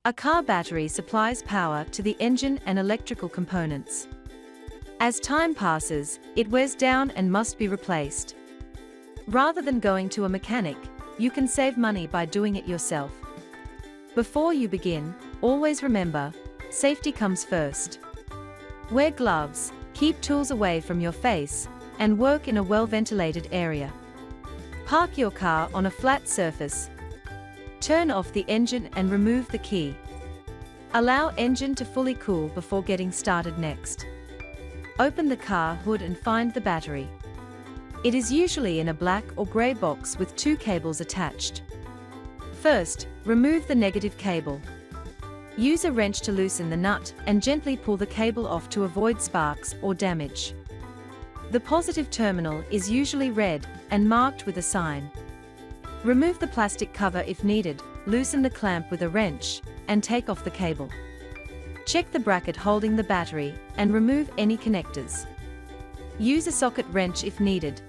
A car battery supplies power to the engine and electrical components. As time passes, it wears down and must be replaced. Rather than going to a mechanic, you can save money by doing it yourself. Before you begin, always remember, safety comes first. Wear gloves, keep tools away from your face, and work in a well-ventilated area. Park your car on a flat surface. Turn off the engine and remove the key. Allow engine to fully cool before getting started next. Open the car hood and find the battery. It is usually in a black or grey box with 2 cables attached. First, remove the negative cable. Use a wrench to loosen the nut and gently pull the cable off to avoid sparks or damage. The positive terminal is usually red and marked with a sign. Remove the plastic cover if needed, loosen the clamp with a wrench, and take off the cable. Check the bracket holding the battery and remove any connectors. Use a socket wrench if needed.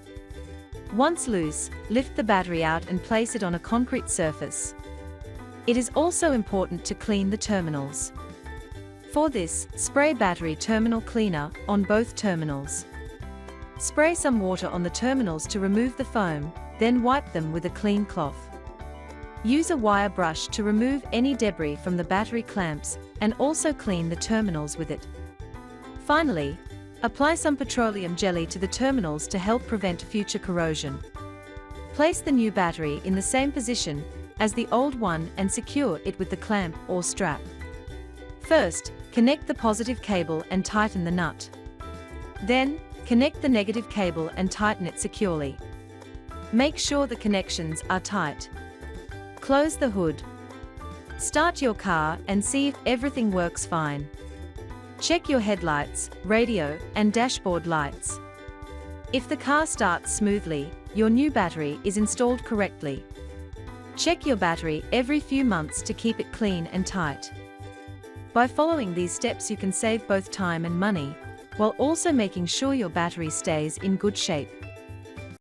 Once loose, lift the battery out and place it on a concrete surface. It is also important to clean the terminals. For this, spray battery terminal cleaner on both terminals. Spray some water on the terminals to remove the foam, then wipe them with a clean cloth. Use a wire brush to remove any debris from the battery clamps and also clean the terminals with it. Finally, apply some petroleum jelly to the terminals to help prevent future corrosion. Place the new battery in the same position as the old one and secure it with the clamp or strap. First, connect the positive cable and tighten the nut. Then, connect the negative cable and tighten it securely. Make sure the connections are tight. Close the hood. Start your car and see if everything works fine. Check your headlights, radio, and dashboard lights. If the car starts smoothly, your new battery is installed correctly. Check your battery every few months to keep it clean and tight. By following these steps, you can save both time and money, while also making sure your battery stays in good shape.